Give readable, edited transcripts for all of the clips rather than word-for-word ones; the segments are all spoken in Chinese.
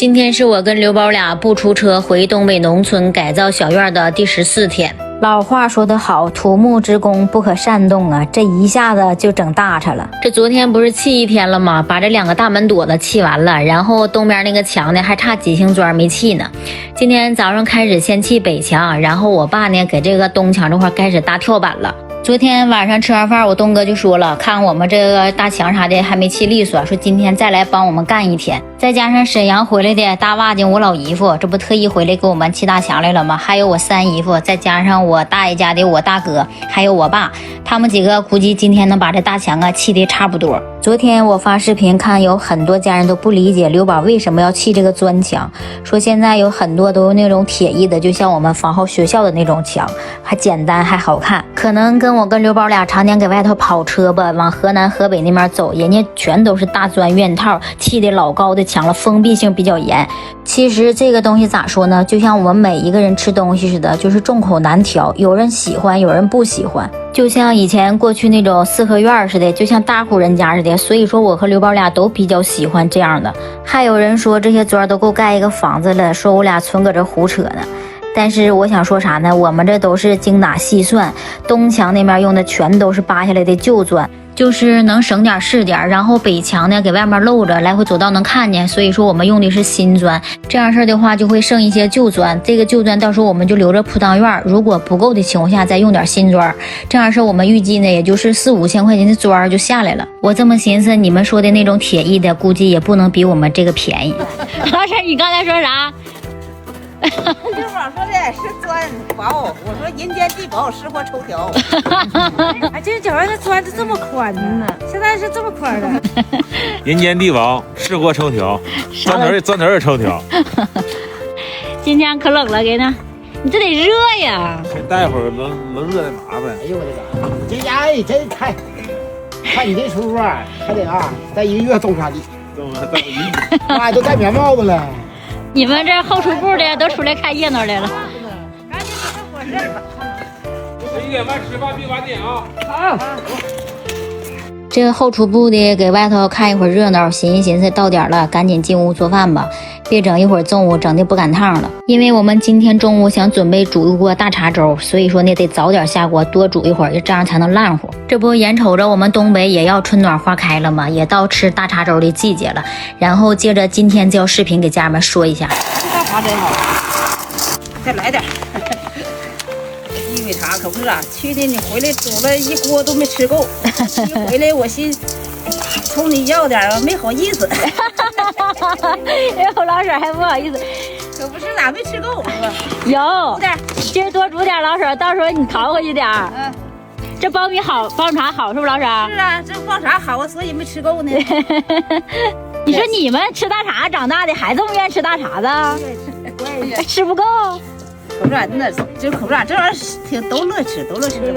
今天是我跟刘宝俩不出车回东北农村改造小院的第14天。老话说得好，土木之功不可擅动啊！这一下子就整大叉了。这昨天不是砌一天了吗？把这2个大门垛子砌完了，然后东边那个墙呢还差几星砖没砌呢。今天早上开始先砌北墙，然后我爸呢给这个东墙这块开始搭跳板了。昨天晚上吃完饭，我东哥就说了，看我们这个大墙啥的还没砌利索，说今天再来帮我们干一天。再加上沈阳回来的大瓦匠我老姨夫，这不特意回来给我们砌大墙来了吗？还有我3姨夫，再加上我大爷家的我大哥，还有我爸，他们几个估计今天能把这大墙砌得差不多。昨天我发视频看，有很多家人都不理解刘宝为什么要砌这个砖墙，说现在有很多都是那种铁艺的，就像我们房后学校的那种墙，还简单还好看。可能跟我跟刘宝俩常年给外头跑车吧，往河南河北那边走，人家全都是大砖院套砌的老高的墙了，封闭性比较严。其实这个东西咋说呢，就像我们每一个人吃东西似的，就是众口难调，有人喜欢有人不喜欢，就像以前过去那种四合院似的，就像大户人家似的。所以说我和刘宝俩都比较喜欢这样的。还有人说这些砖都够盖一个房子了，说我俩纯搁这胡扯呢。但是我想说啥呢，我们这都是精打细算，东墙那边用的全都是扒下来的旧砖，就是能省点是点，然后北墙呢给外面露着，来回走道能看见，所以说我们用的是新砖。这样式的话就会剩一些旧砖，这个旧砖到时候我们就留着铺当院，如果不够的情况下再用点新砖。这样式我们预计呢也就是4、5千块钱的砖就下来了。我这么寻思，你们说的那种铁艺的估计也不能比我们这个便宜。老师你刚才说啥？刘宝说的是砖薄，我说人间地薄，石货抽条。哎，这脚上的砖子这么宽呢，现在是这么宽的。人间地薄，石货抽条，砖头也抽条。今天可冷了，给呢，你这得热呀。待会儿能热的麻烦。哎呦我的个，这家哎真看你这出啊，还得在1个月冻啥地，妈都戴棉帽子了。你们这后厨部的都出来看热闹来了。赶紧给他火热。11点半吃饭别晚点啊！好。这个后厨部的给外头看一会儿热闹，寻思到点了，赶紧进屋做饭吧，别整一会儿中午整的不赶趟了。因为我们今天中午想准备煮一锅大碴粥，所以说呢得早点下锅，多煮一会儿，这样才能烂乎。这不眼瞅着我们东北也要春暖花开了嘛，也到吃大碴粥的季节了。然后接着今天这条视频给家人们说一下，大碴真好，再来点。因为啥可不是去的你回来煮了一锅都没吃够，一回来我寻冲你要点没好意思。哎呦，老婶还不好意思，可不是咋没吃够是吧？有煮点，今儿多煮点，老婶到时候你淘回去点。这苞米好，苞米碴好是不是老婶？是啊，这放啥好啊，所以没吃够呢。你说你们吃大碴长大的，还这么愿意吃大碴子？吃不够。口不那这口不这玩意儿都乐吃，都乐吃这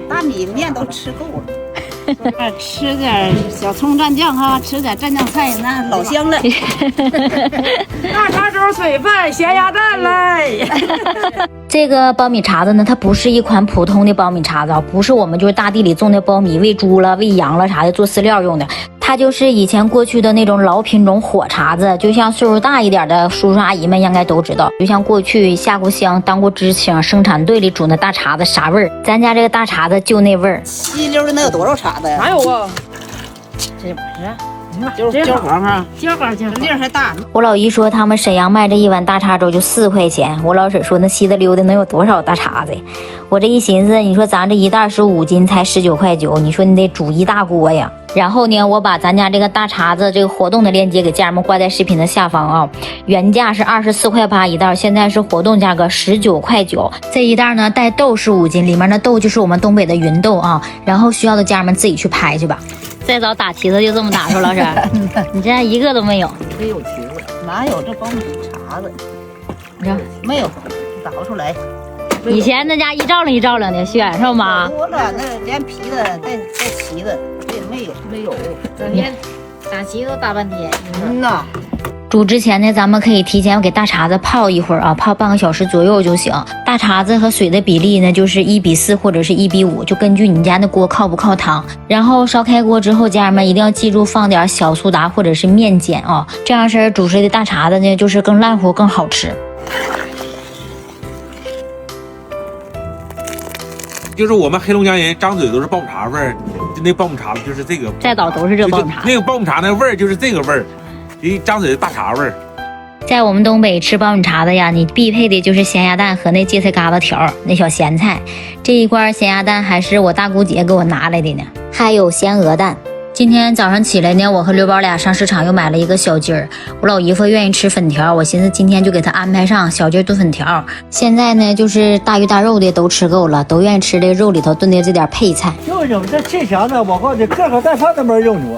大米面都吃够了。吃点小葱蘸酱哈，吃点蘸酱菜那老香了。大碴粥水饭咸鸭蛋嘞。这个苞米碴子呢，它不是一款普通的苞米碴子，不是我们就是大地里种的苞米喂猪了喂羊了啥的做饲料用的，它就是以前过去的那种老品种火碴子，就像岁数大一点的叔叔阿姨们应该都知道，就像过去下过乡当过知青，生产队里煮那大碴子啥味儿，咱家这个大碴子就那味儿。稀溜的能有多少碴子呀？哪有啊？这不是。焦黄哈，焦黄粒儿还大。我老姨说他们沈阳卖这一碗大碴粥就4块钱，我老婶说那稀的溜的能有多少大碴子？我这一寻思，你说咱这一袋是5斤才19块9，你说你得煮一大锅呀。然后呢，我把咱家这个大碴子这个活动的链接给家人们挂在视频的下方啊，原价是24块8一袋，现在是活动价格19块9。这一袋呢带豆是5斤，里面的豆就是我们东北的芸豆啊。然后需要的家人们自己去拍去吧。再早打旗子就这么打出老婶，你这一个都没有。没有旗子，哪有这苞米碴子？你看没有，打不出来。以前那家一照亮一照亮的选是吗？多了，那连皮的带旗子，这没有。整天打旗都打半天。呐，煮之前呢，咱们可以提前给大碴子泡一会儿啊，泡半个小时左右就行。大碴子和水的比例呢，就是1:4或者是1:5，就根据你家那锅靠不靠汤。然后烧开锅之后，家人们一定要记住放点小苏打或者是面碱啊，这样式煮出来的大碴子呢，就是更烂乎更好吃。就是我们黑龙江人张嘴都是爆米碴味儿，就那爆米碴子就是这个，再倒都是这爆米碴，那个爆米碴那味儿就是这个味儿，一张嘴的大碴味儿。在我们东北吃爆米碴子呀，你必配的就是咸鸭蛋和那芥菜疙瘩条，那小咸菜。这一罐咸鸭蛋还是我大姑姐给我拿来的呢，还有咸鹅蛋。今天早上起来呢，我和刘宝俩上市场又买了一个小鸡儿。我老姨夫愿意吃粉条，我寻思今天就给他安排上小鸡炖粉条。现在呢，就是大鱼大肉的都吃够了，都愿意吃的肉里头炖的这点配菜。就你们这气强呢，我告诉你，个个带饭都没人用你。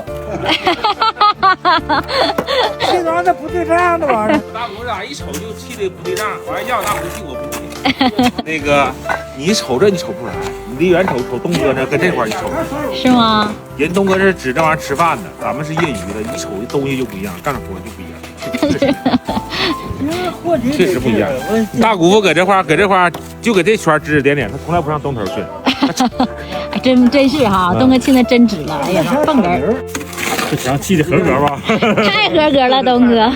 气装的不对账的玩意儿。大姑俩一瞅就气的不对账，完要大姑气我不气。那个你瞅这你瞅不出来，你离远瞅东哥这跟这块一瞅，是吗？人东哥是指这玩意儿吃饭的，咱们是业余的，一瞅的东西就不一样，干的活就不一样。确实不一样。大姑父搁这块就搁这圈指指点点，他从来不上东头去。真是哈，东哥气那真直了，哎呀，蹦人。这墙砌的合格吧？太合格了，东哥，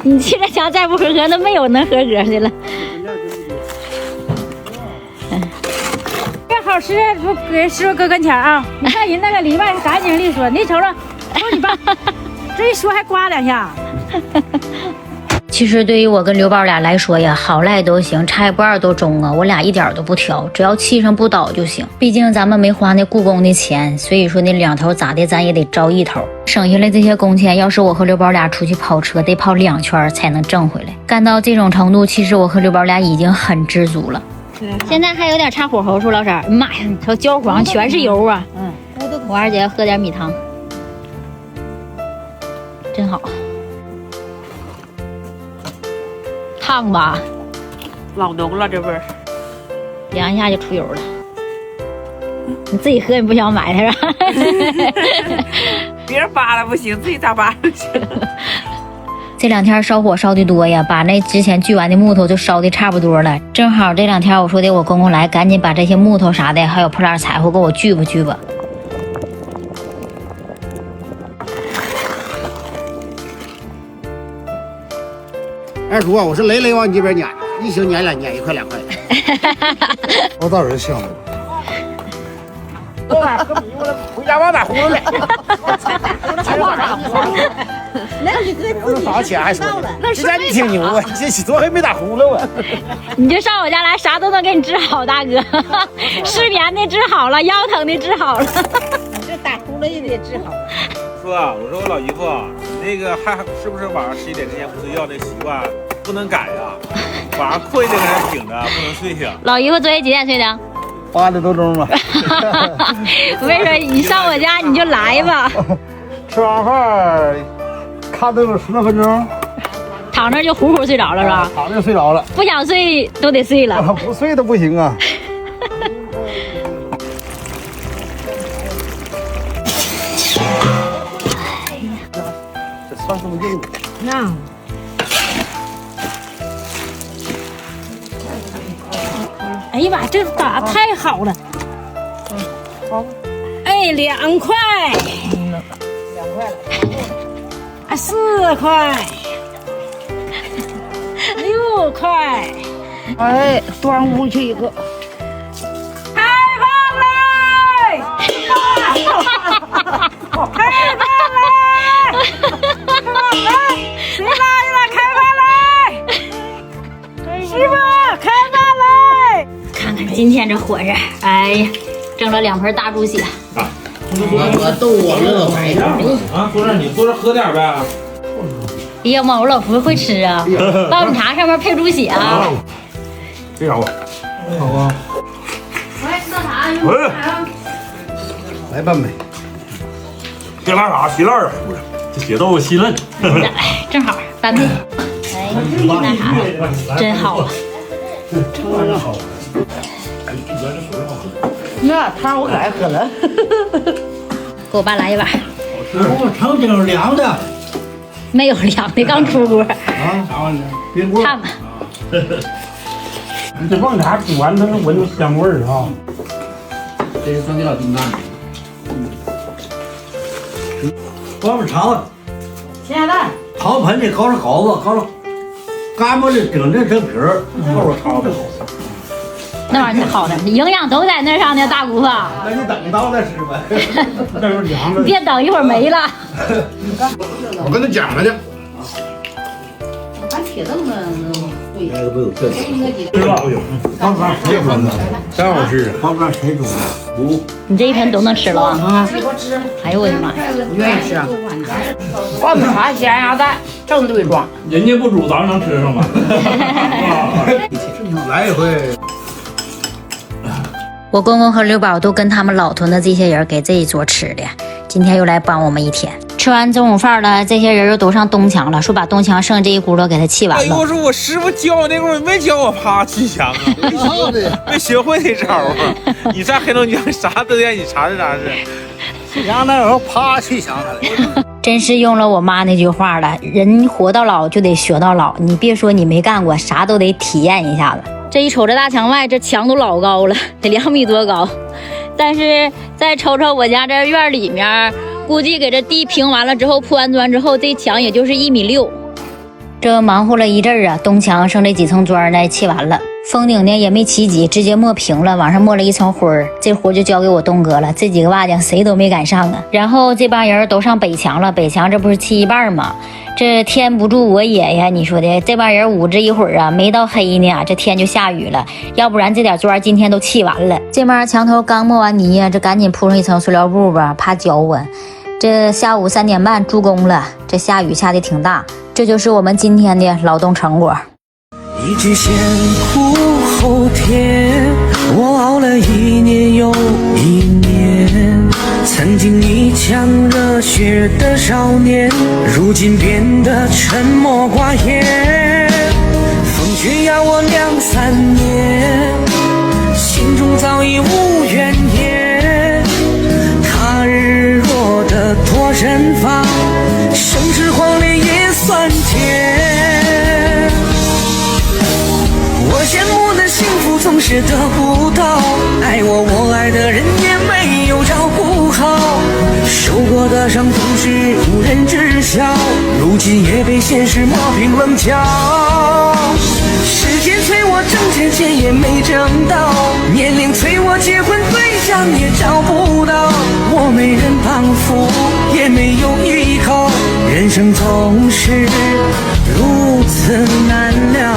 你砌这墙再不合格，那没有能合格的了。这好吃，给师傅搁跟前啊！你看人那个里外干净利索，你瞅瞅，瞅你爸，这一说还刮两下。其实对于我跟刘宝俩来说呀，好赖都行，差一不二都中啊，我俩一点都不挑，只要气上不倒就行。毕竟咱们没花那雇工的钱，所以说那两头咋的咱也得招一头。省下来这些工钱，要是我和刘宝俩出去跑车，得跑2圈才能挣回来。干到这种程度，其实我和刘宝俩已经很知足了。现在还有点差火候，说老婶儿，妈呀，你瞅焦黄全是油啊！我二姐要喝点米汤，真好。烫吧，老浓了这味儿，凉一下就出油了。你自己喝，你不想买它是吧？别人扒拉不行，自己咋扒拉去？这2天烧火烧的多呀，把那之前锯完的木头就烧的差不多了。正好这2天我说的我公公来，赶紧把这些木头啥的，还有破烂柴火给我锯吧锯吧。二叔啊，我是雷雷往你这边撵，一星撵2撵1块2块。我倒是香的。回家往哪呼噜来？那你哥我早上起来还说呢，这家你挺牛啊，这昨回没打呼噜啊。你就上我家来，啥都能给你治好，大哥。失眠的治好了，腰疼的治好了。这打呼噜也得治好。说啊，我说我老姨夫，你那个还是不是晚上11点之前不睡觉那习惯不能改啊？晚上困着搁那挺着，不能睡醒。老姨夫昨天几点睡的8点多钟吧。我跟你说，你上我家你就来吧。吃完饭看灯了10多分钟，躺那就呼呼睡着了是吧？躺着睡着了，不想睡都得睡了。不睡都不行啊。这蒜这么硬的，那。哎呀妈，这打太好了！好，哎，2块，2块了，啊，4块，6块，哎，端午去一个，开饭嘞！开饭嘞！谁来了？开饭嘞！师傅，开饭嘞！看看今天这伙食，哎呀，蒸了2盆大猪血。我逗我乐坏了啊！坐这你坐这喝点呗。哎呀妈，我老婆会吃啊！爆米碴上面配猪血啊！这啥吧？好啊。来，喝啥？来半杯。别拉啥稀烂啊！这血豆腐稀嫩。正好半杯。哎，那啥，真好啊！那汤我可爱喝了。给我爸来一碗。成精凉的。没有凉的，刚出锅。啊，啥玩意儿？别锅。看吧，你这往茶煮完，它能闻着香味儿啊。这是酸给老丁干的。光是肠子，咸鸭蛋，糖盆里搞上稿子，搞上干巴的顶着整皮儿，后边炒的好。那玩意儿好的，营养都在那上呢，大姑父。那你等到再吃呗。那时候凉着。别等一会儿没了。我跟他讲了呢。俺铁凳子会。那个不有特点。知道有。花不谁煮的？真好吃。花不谁煮的？不。你这一盆都能吃了啊？哎呦我的妈呀！你愿意吃啊？黄米茶、咸鸭蛋，正对装。人家不煮，咱能吃上吗？来一回。我公公和刘宝都跟他们老屯的这些人给这一桌吃的，今天又来帮我们一天。吃完中午饭了，这些人又都上东墙了，说把东墙剩这一轱辘给他砌完了。哎呦，我说我师傅教我那会儿没教我爬砌墙啊，没学会那招啊。你在黑龙江啥都愿意查是啥是？砌墙那时候啪砌墙来。真是用了我妈那句话了，人活到老就得学到老。你别说你没干过，啥都得体验一下子。这一瞅这大墙外，这墙都老高了，得2米多高。但是再瞅瞅我家这院里面，估计给这地平完了之后，铺完砖之后，这墙也就是1.6米。这忙活了一阵儿啊，东墙剩这几层砖呢砌完了，封顶呢也没起几，直接抹平了，往上抹了一层灰儿。这活就交给我东哥了，这几个瓦匠谁都没敢上啊。然后这帮人都上北墙了，北墙这不是砌一半吗？这天不助我也呀，你说的这帮人捂着一会儿啊，没到黑呢，这天就下雨了，要不然这点砖今天都砌完了。这面墙头刚抹完泥呀，这赶紧铺上一层塑料布吧，怕浇啊。这下午3点半助攻了，这下雨下的挺大，这就是我们今天的劳动成果。一句先苦后甜，我熬了1年又1年。曾经一腔热血的少年，如今变得沉默寡言。风雪压我2、3年，心中早已无怨言。他日落的托人房，生之荒烈也算甜。我羡慕的幸福总是得不到，爱我爱的人也没有照顾好，受过的伤总是无人知晓，如今也被现实磨平棱角。时间催我挣钱也没挣到，年龄催我结婚对象也找不到，我没人帮扶也没有依靠，人生总是如此难料。